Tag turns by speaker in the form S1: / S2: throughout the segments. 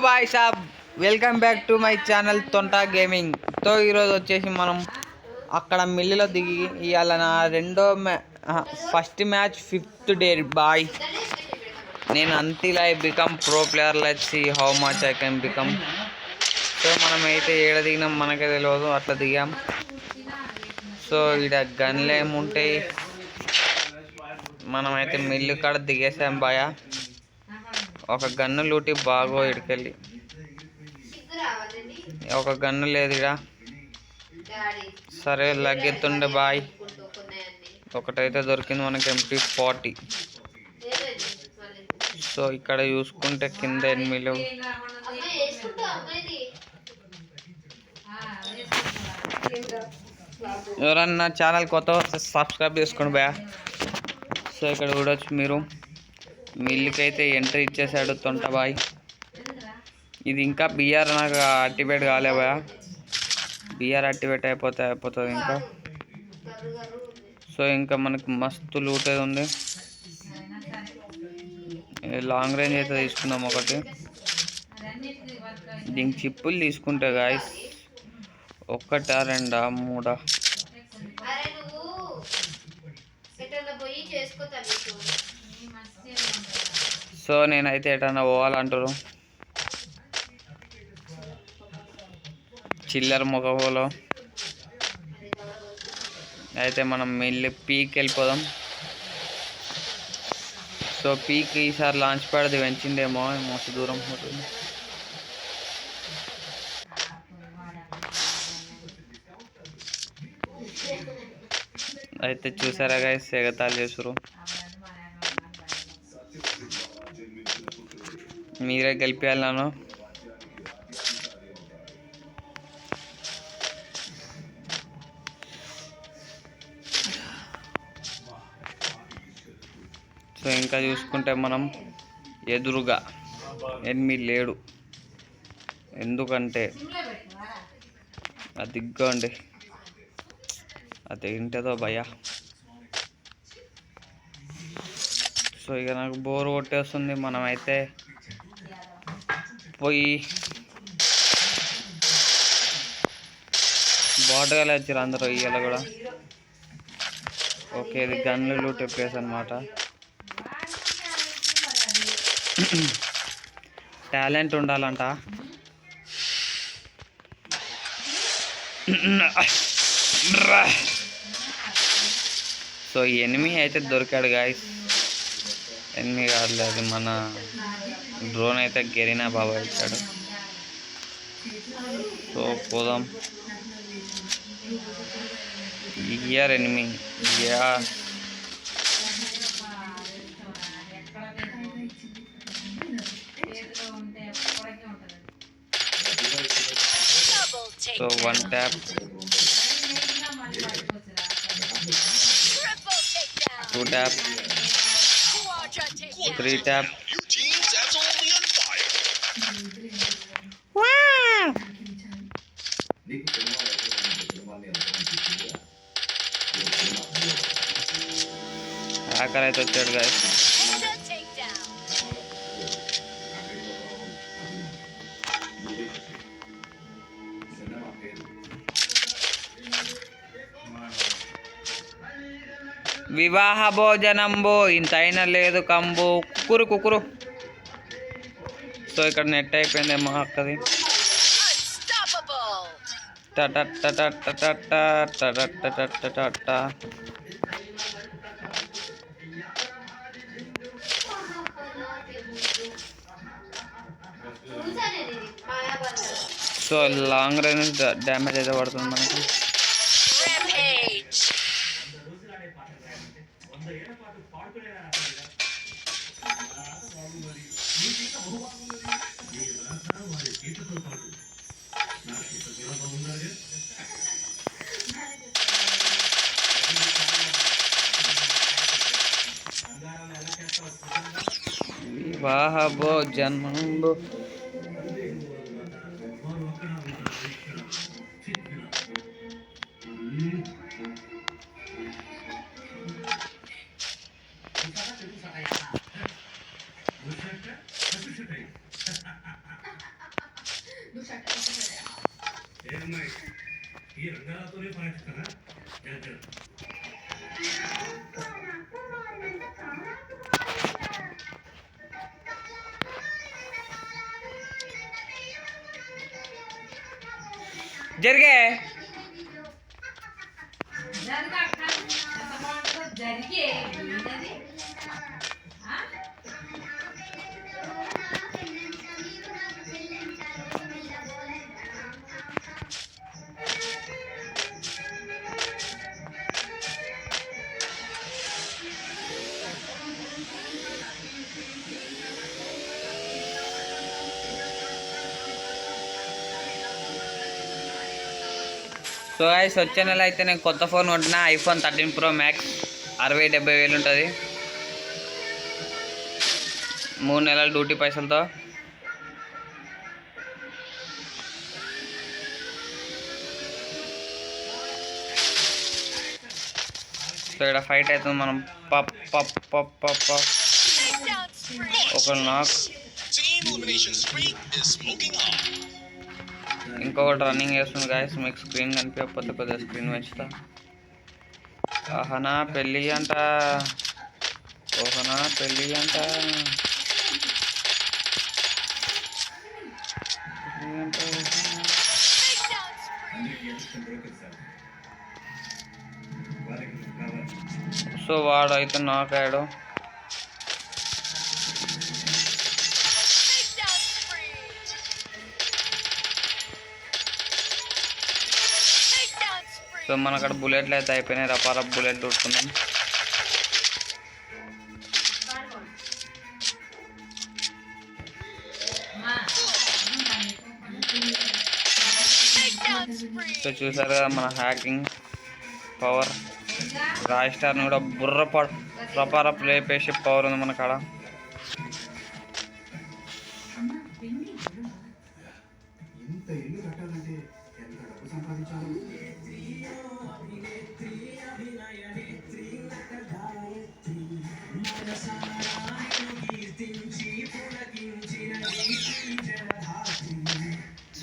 S1: Bye సాబ్, welcome back to my channel Thonta gaming. తో ఈరోజు వచ్చేసి మనం అక్కడ మిల్లులో దిగి ఇవాళ నా ఫస్ట్ మ్యాచ్ 5th డే బాయ్. నేను until I become pro player, let's see how much I can become. So మనమైతే ఏడ దిగినాం మనకే తెలియదు, అట్లా దిగాం. సో ఇక్కడ గన్లు ఏముంటాయి, మనమైతే మిల్లు కాడ దిగేసాం బాయా. ఒక గన్ను లూటి బాగో ఇడికెళ్ళి, ఒక గన్ను లేదు ఇక. సరే లగ్గెత్తుండే బాయ్, ఒకటైతే దొరికింది మనకి MP40. సో ఇక్కడ చూసుకుంటే కింద ఎనిమిలు. ఎవరన్నా ఛానల్ కొత్త సబ్స్క్రైబ్ చేసుకోండి బాయ్. సో ఇక్కడ చూడొచ్చు మీరు, మిల్లుకి అయితే ఎంట్రీ ఇచ్చేసాడు తొంట బాయ్. ఇది ఇంకా బిఆర్ నాకు యాక్టివేట్ కాలే బాయ్. బిఆర్ యాక్టివేట్ అయిపోతుంది ఇంకా. సో ఇంకా మనకి మస్తు లూటేది ఉంది. లాంగ్ రేంజ్ అయితే తీసుకుందాం ఒకటి. దీనికి చిప్పులు తీసుకుంటే గాయస్, ఒక్కటా రెండా మూడా? సో నేనైతే ఎటన్నా పోవాలంటారు చిల్లర మొగలో అయితే మనం మిల్లు పీక్ వెళ్ళిపోదాం. సో పీక్ ఈసారి లాంచ్ ప్యాడ్ పెంచిండేమో, మస్తు దూరం పోతుంది. అయితే చూసారా గైస్, ఎగతాళి చేసురు. మీరే గెలిపేయాలి నన్ను. సో ఇంకా చూసుకుంటే మనం ఎదురుగా ఎనిమిది లేడు, ఎందుకంటే అది దిగ్గండి, అదేంటదో భయ్యా. సో ఇక నాకు బోర్ కొట్టేస్తుంది. మనమైతే పోయి బాటగా వచ్చారు అందరూ ఇవాళ కూడా. ఓకే, ఇది గన్లు లూటే ప్లేస్ అనమాట. టాలెంట్ ఉండాలంట. సో ఎనిమి అయితే దొరికాడు గాయస్. ఎనిమి కాదులే, అది మన డ్రోన్ అయితే గెరినా బాబా ఇచ్చాడు. సో పోదాం. Year enemy yeah. So 1 tap, 2 tap, 3 tap. Hacker అయితే వచ్చాడు గాయస్. వివాహ భోజనంబో ఇంతైనా లేదు కంబు కుకురు కుకురు. సో ఇక్కడ నెట్ అయిపోయిందేమో అక్కది. సో లాంగ్ రేంజ్ డ్యామేజ్ అయితే పడుతుంది మనకి. వివాహ భోజనంబు జరిగే సో గైస్ వచ్చే నెల అయితే నేను కొత్త ఫోన్ కొంటున్నా, ఐఫోన్ 13 Pro Max 60,000-70,000 ఉంటుంది 3 నెలల డ్యూటీ పైసలతో. సో ఇక్కడ ఫైట్ అవుతుంది, మనం పప్ పప్ పప్ పప్ పప్ ఒక నాక్, ఇంకొకటి రన్నింగ్ చేస్తుంది గాయస్. మీకు స్క్రీన్ కనిపించకపోతే కొద్దిగా స్క్రీన్ పెంచుతా. ఆహనా పెళ్ళి అంట, ఓహనా పెళ్ళి అంట. సో వాడు అయితే నాక్ అయ్యాడు. సో మన అక్కడ బుల్లెట్లు అయితే అయిపోయినాయి, రపారప్ బుల్లెట్ కొట్టుకుందాం. సో చూసారు కదా మన హ్యాకింగ్ పవర్. రాయ్ స్టార్ని కూడా రపారప్ లేపేసి పవర్ ఉంది మన కాడ.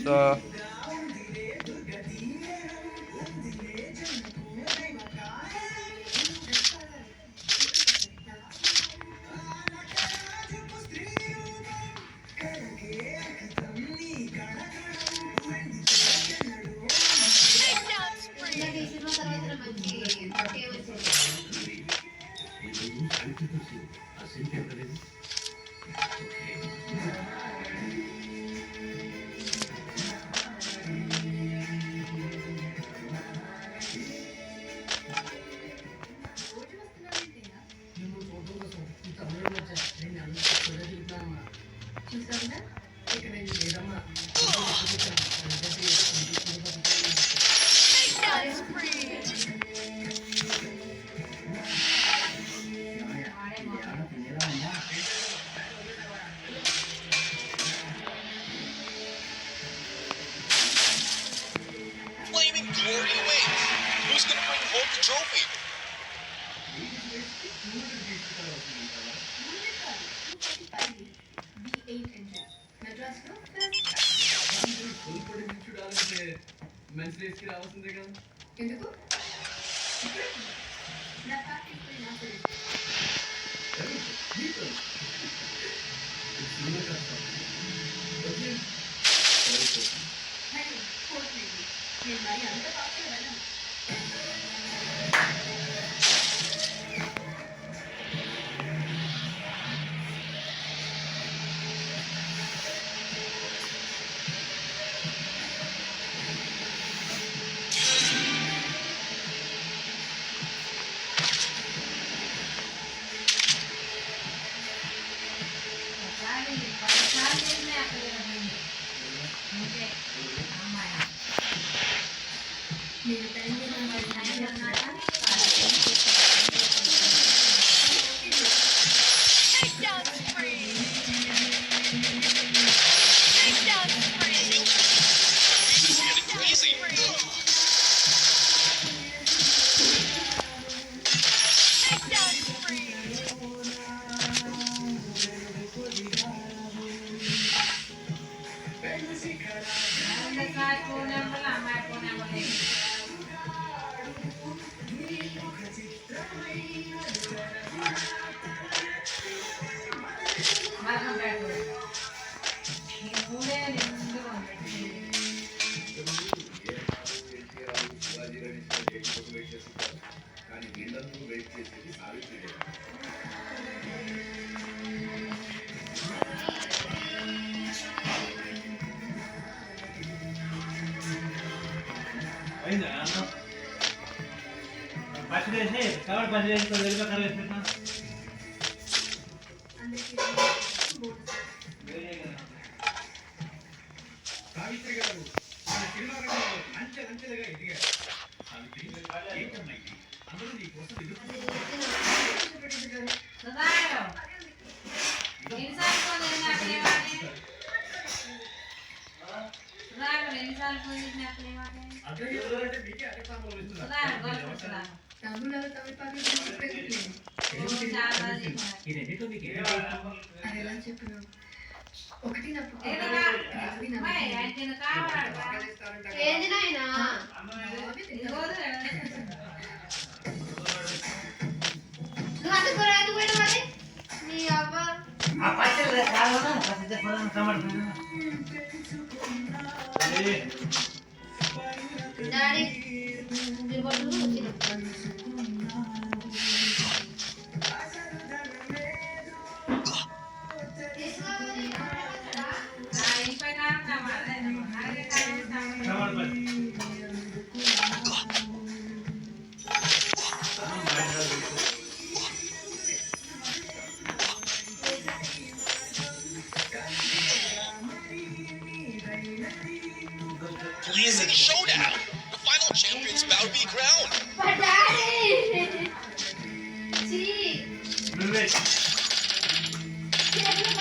S1: So
S2: Blazing showdown! The final champion's bout to be crowned!
S3: Daddy!